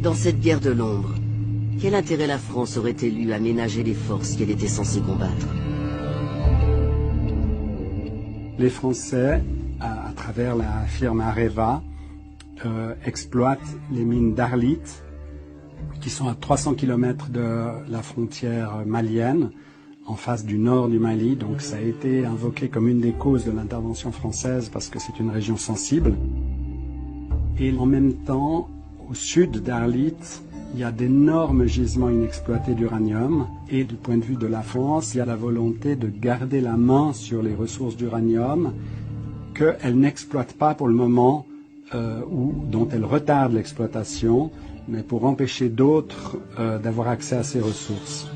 Dans cette guerre de l'ombre, quel intérêt la France aurait-elle eu à ménager les forces qu'elle était censée combattre? Les Français, à travers la firme Areva, exploitent les mines d'Arlit, qui sont à 300 km de la frontière malienne, en face du nord du Mali. Donc ça a été invoqué comme une des causes de l'intervention française parce que c'est une région sensible. Et en même temps, au sud d'Arlit, il y a d'énormes gisements inexploités d'uranium. Et du point de vue de la France, il y a la volonté de garder la main sur les ressources d'uranium qu'elle n'exploite pas pour le moment ou dont elle retarde l'exploitation, mais pour empêcher d'autres d'avoir accès à ces ressources.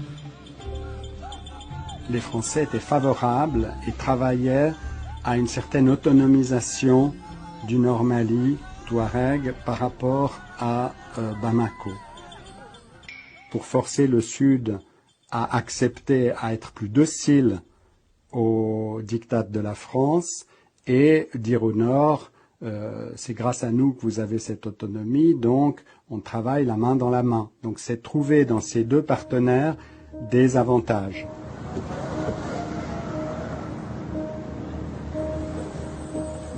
Les Français étaient favorables et travaillaient à une certaine autonomisation du Nord Mali, Touareg, par rapport à Bamako. Pour forcer le Sud à accepter, à être plus docile au diktat de la France et dire au Nord, c'est grâce à nous que vous avez cette autonomie, donc on travaille la main dans la main. Donc c'est trouver dans ces deux partenaires des avantages.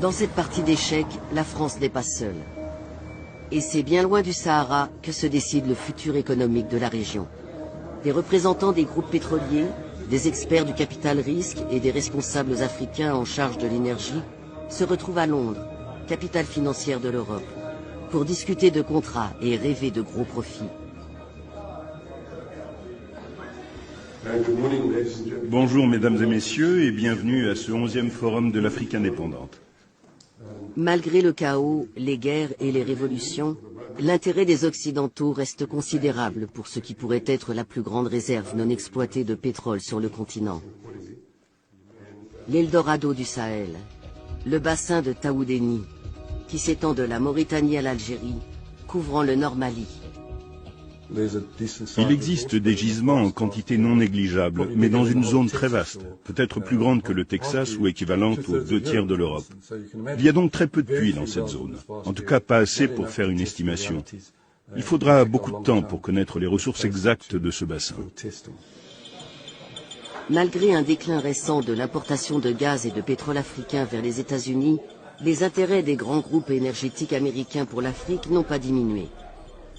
Dans cette partie d'échecs, la France n'est pas seule. Et c'est bien loin du Sahara que se décide le futur économique de la région. Des représentants des groupes pétroliers, des experts du capital risque et des responsables africains en charge de l'énergie se retrouvent à Londres, capitale financière de l'Europe, pour discuter de contrats et rêver de gros profits. Bonjour mesdames et messieurs et bienvenue à ce 11e forum de l'Afrique indépendante. Malgré le chaos, les guerres et les révolutions, l'intérêt des Occidentaux reste considérable pour ce qui pourrait être la plus grande réserve non exploitée de pétrole sur le continent. L'Eldorado du Sahel, le bassin de Taoudéni, qui s'étend de la Mauritanie à l'Algérie, couvrant le Nord Mali. Il existe des gisements en quantité non négligeable, mais dans une zone très vaste, peut-être plus grande que le Texas ou équivalente aux 2/3 de l'Europe. Il y a donc très peu de puits dans cette zone, en tout cas pas assez pour faire une estimation. Il faudra beaucoup de temps pour connaître les ressources exactes de ce bassin. Malgré un déclin récent de l'importation de gaz et de pétrole africain vers les États-Unis, les intérêts des grands groupes énergétiques américains pour l'Afrique n'ont pas diminué.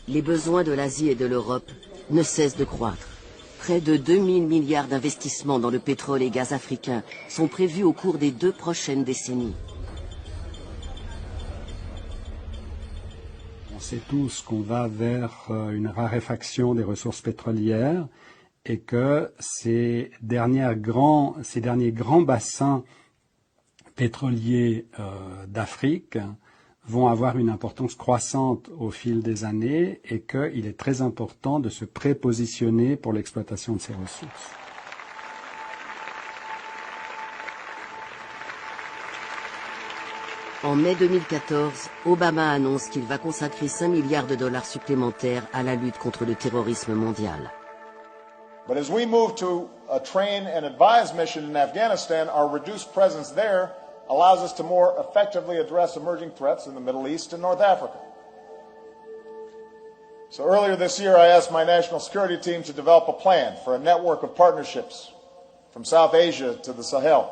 Les besoins de l'Asie et de l'Europe ne cessent de croître. Près de 2000 milliards d'investissements dans le pétrole et gaz africain sont prévus au cours des 2 prochaines décennies. On sait tous qu'on va vers une raréfaction des ressources pétrolières et que ces derniers grands bassins pétroliers d'Afrique vont avoir une importance croissante au fil des années et qu'il est très important de se prépositionner pour l'exploitation de ces ressources. En mai 2014, Obama annonce qu'il va consacrer 5 milliards de dollars supplémentaires à la lutte contre le terrorisme mondial. But as we move to a train and advise mission in Afghanistan, our reduced presence there allows us to more effectively address emerging threats in the Middle East and North Africa. So earlier this year, I asked my national security team to develop a plan for a network of partnerships from South Asia to the Sahel.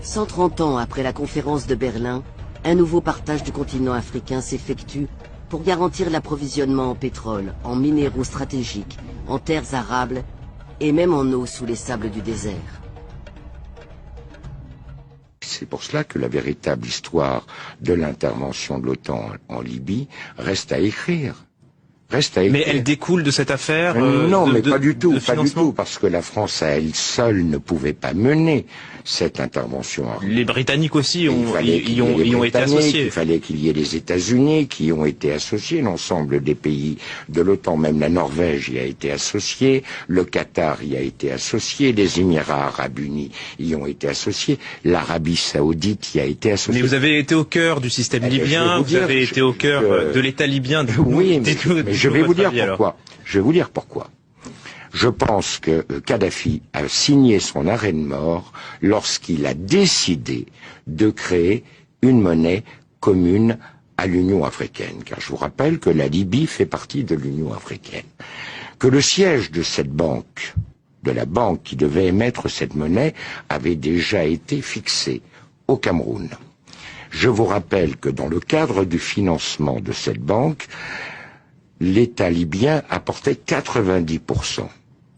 « 130 ans après la conférence de Berlin, un nouveau partage du continent africain s'effectue pour garantir l'approvisionnement en pétrole, en minéraux stratégiques, en terres arables et même en eau sous les sables du désert. C'est pour cela que la véritable histoire de l'intervention de l'OTAN en Libye reste à écrire. Mais elle découle de cette affaire non, mais pas du tout, parce que la France à elle seule ne pouvait pas mener cette intervention. Les Britanniques aussi y ont été associés. Il fallait qu'il y ait les États-Unis qui ont été associés, l'ensemble des pays de l'OTAN, même la Norvège y a été associée, le Qatar y a été associé, les Émirats Arabes Unis y ont été associés, l'Arabie Saoudite y a été associée. Mais vous avez été au cœur du système libyen, vous avez été au cœur de l'État libyen. Oui, mais je vais vous dire pourquoi. Je vais vous dire pourquoi. Je pense que Kadhafi a signé son arrêt de mort lorsqu'il a décidé de créer une monnaie commune à l'Union africaine, car je vous rappelle que la Libye fait partie de l'Union africaine, que le siège de cette banque, de la banque qui devait émettre cette monnaie, avait déjà été fixé au Cameroun. Je vous rappelle que dans le cadre du financement de cette banque, l'État libyen apportait 90%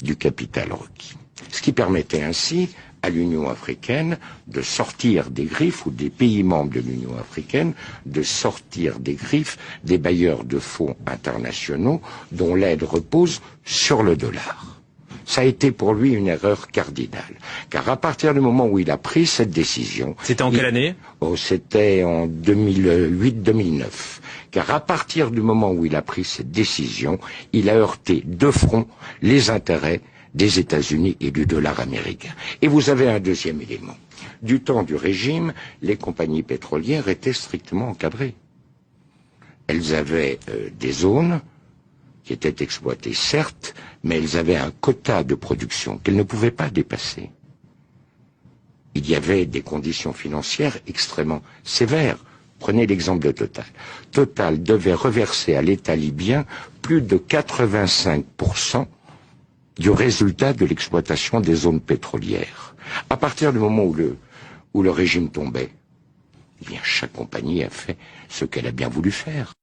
du capital requis, ce qui permettait ainsi à l'Union africaine de sortir des griffes, ou des pays membres de l'Union africaine, de sortir des griffes des bailleurs de fonds internationaux dont l'aide repose sur le dollar. Ça a été pour lui une erreur cardinale, car à partir du moment où il a pris cette décision... C'était en quelle année ? C'était en 2008-2009. Car à partir du moment où il a pris cette décision, il a heurté de front les intérêts des États-Unis et du dollar américain. Et vous avez un deuxième élément. Du temps du régime, les compagnies pétrolières étaient strictement encadrées. Elles avaient des zones qui étaient exploitées, certes, mais elles avaient un quota de production qu'elles ne pouvaient pas dépasser. Il y avait des conditions financières extrêmement sévères. Prenez l'exemple de Total. Total devait reverser à l'État libyen plus de 85% du résultat de l'exploitation des zones pétrolières. À partir du moment où le régime tombait, eh bien, chaque compagnie a fait ce qu'elle a bien voulu faire.